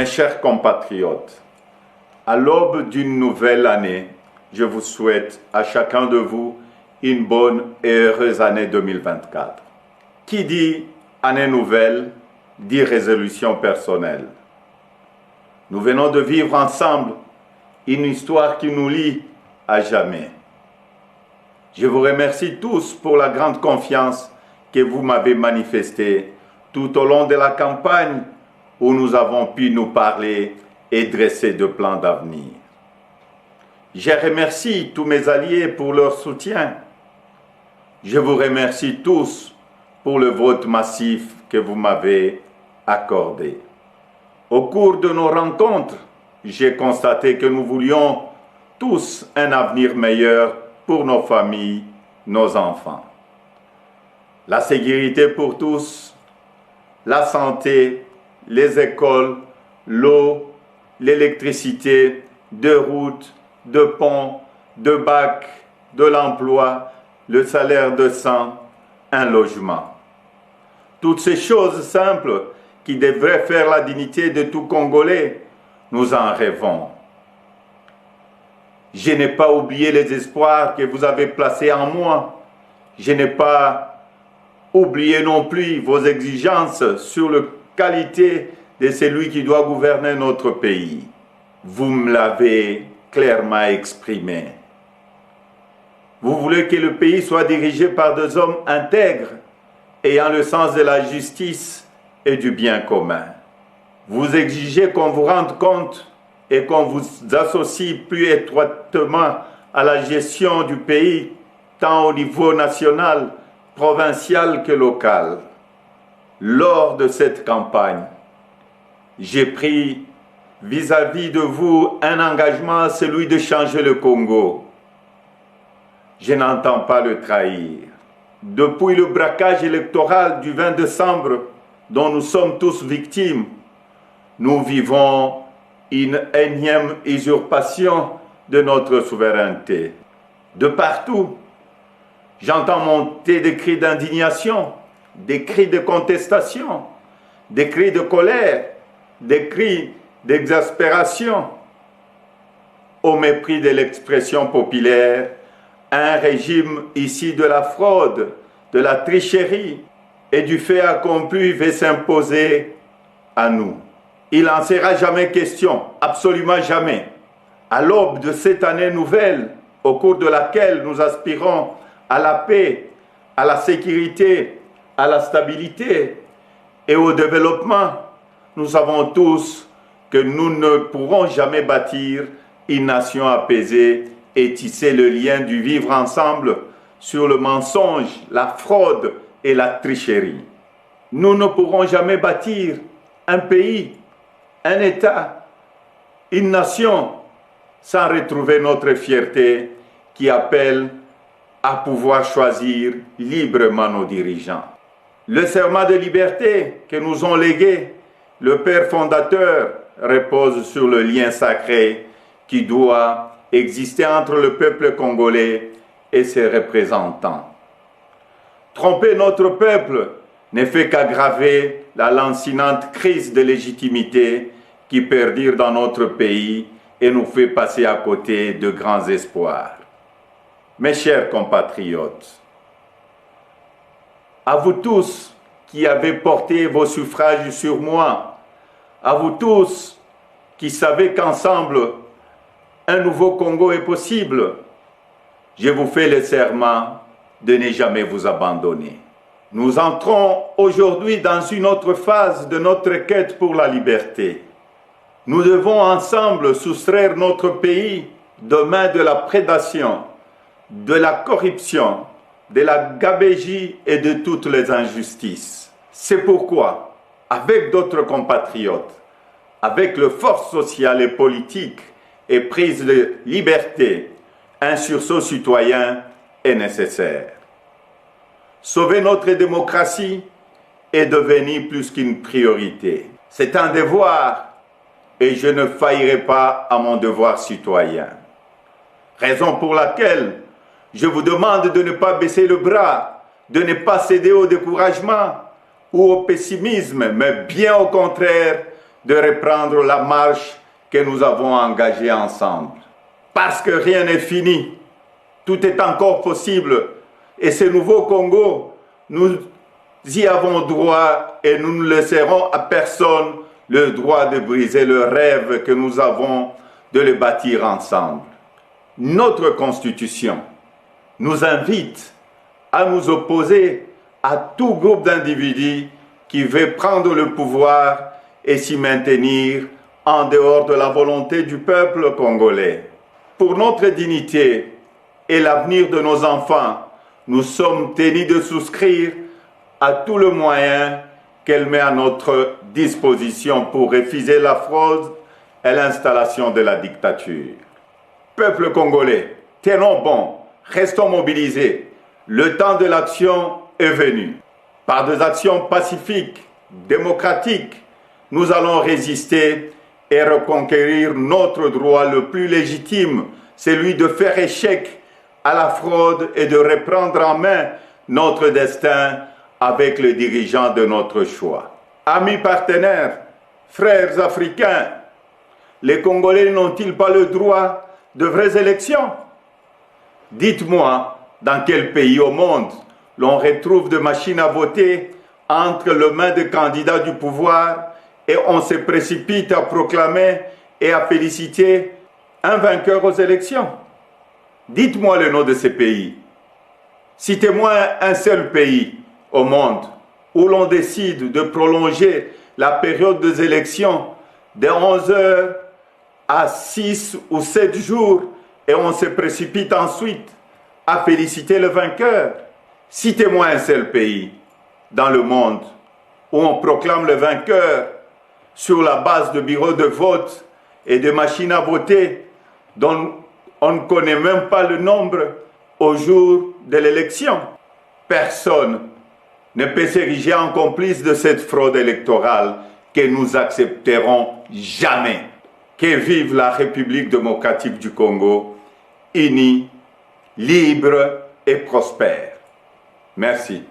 Mes chers compatriotes, à l'aube d'une nouvelle année, je vous souhaite à chacun de vous une bonne et heureuse année 2024. Qui dit année nouvelle, dit résolution personnelle. Nous venons de vivre ensemble une histoire qui nous lie à jamais. Je vous remercie tous pour la grande confiance que vous m'avez manifestée tout au long de la campagne où nous avons pu nous parler et dresser de plans d'avenir. Je remercie tous mes alliés pour leur soutien. Je vous remercie tous pour le vote massif que vous m'avez accordé. Au cours de nos rencontres, j'ai constaté que nous voulions tous un avenir meilleur pour nos familles, nos enfants. La sécurité pour tous, la santé, les écoles, l'eau, l'électricité, de routes, de ponts, de bacs, de l'emploi, le salaire décent, un logement. Toutes ces choses simples qui devraient faire la dignité de tout Congolais, nous en rêvons. Je n'ai pas oublié les espoirs que vous avez placés en moi. Je n'ai pas oublié non plus vos exigences sur la qualité de celui qui doit gouverner notre pays. Vous me l'avez clairement exprimé. Vous voulez que le pays soit dirigé par des hommes intègres, ayant le sens de la justice et du bien commun. Vous exigez qu'on vous rende compte et qu'on vous associe plus étroitement à la gestion du pays, tant au niveau national, provincial que local. Lors de cette campagne, j'ai pris vis-à-vis de vous un engagement, celui de changer le Congo. Je n'entends pas le trahir. Depuis le braquage électoral du 20 décembre, dont nous sommes tous victimes, nous vivons une énième usurpation de notre souveraineté. De partout, j'entends monter des cris d'indignation, des cris de contestation, des cris de colère, des cris d'exaspération. Au mépris de l'expression populaire, un régime ici de la fraude, de la tricherie et du fait accompli veut s'imposer à nous. Il n'en sera jamais question, absolument jamais. À l'aube de cette année nouvelle, au cours de laquelle nous aspirons à la paix, à la sécurité, à la stabilité et au développement, nous savons tous que nous ne pourrons jamais bâtir une nation apaisée et tisser le lien du vivre ensemble sur le mensonge, la fraude et la tricherie. Nous ne pourrons jamais bâtir un pays, un État, une nation sans retrouver notre fierté qui appelle à pouvoir choisir librement nos dirigeants. Le serment de liberté que nous ont légué le Père fondateur repose sur le lien sacré qui doit exister entre le peuple congolais et ses représentants. Tromper notre peuple ne fait qu'aggraver la lancinante crise de légitimité qui perdure dans notre pays et nous fait passer à côté de grands espoirs. Mes chers compatriotes, à vous tous qui avez porté vos suffrages sur moi, à vous tous qui savez qu'ensemble, un nouveau Congo est possible, je vous fais le serment de ne jamais vous abandonner. Nous entrons aujourd'hui dans une autre phase de notre quête pour la liberté. Nous devons ensemble soustraire notre pays des mains de la prédation, de la corruption, de la gabegie et de toutes les injustices. C'est pourquoi, avec d'autres compatriotes, avec les forces sociales et politiques et prise de liberté, un sursaut citoyen est nécessaire. Sauver notre démocratie est devenu plus qu'une priorité. C'est un devoir et je ne faillirai pas à mon devoir citoyen. Raison pour laquelle je vous demande de ne pas baisser le bras, de ne pas céder au découragement ou au pessimisme, mais bien au contraire, de reprendre la marche que nous avons engagée ensemble. Parce que rien n'est fini, tout est encore possible. Et ce nouveau Congo, nous y avons droit et nous ne laisserons à personne le droit de briser le rêve que nous avons de le bâtir ensemble. Notre Constitution nous invite à nous opposer à tout groupe d'individus qui veut prendre le pouvoir et s'y maintenir en dehors de la volonté du peuple congolais. Pour notre dignité et l'avenir de nos enfants, nous sommes tenus de souscrire à tout le moyen qu'elle met à notre disposition pour refuser la fraude et l'installation de la dictature. Peuple congolais, tenons bon, restons mobilisés. Le temps de l'action est venu. Par des actions pacifiques, démocratiques, nous allons résister et reconquérir notre droit le plus légitime, celui de faire échec à la fraude et de reprendre en main notre destin avec les dirigeants de notre choix. Amis partenaires, frères africains, les Congolais n'ont-ils pas le droit de vraies élections? Dites-moi, dans quel pays au monde l'on retrouve des machines à voter entre les mains des candidats du pouvoir et on se précipite à proclamer et à féliciter un vainqueur aux élections? Dites-moi le nom de ces pays. Citez-moi un seul pays au monde où l'on décide de prolonger la période des élections de 11 heures à 6 ou 7 jours et on se précipite ensuite à féliciter le vainqueur. Citez-moi un seul pays dans le monde où on proclame le vainqueur sur la base de bureaux de vote et de machines à voter dont on ne connaît même pas le nombre au jour de l'élection. Personne ne peut s'ériger en complice de cette fraude électorale que nous accepterons jamais. Que vive la République démocratique du Congo, unie, libre et prospère. Merci.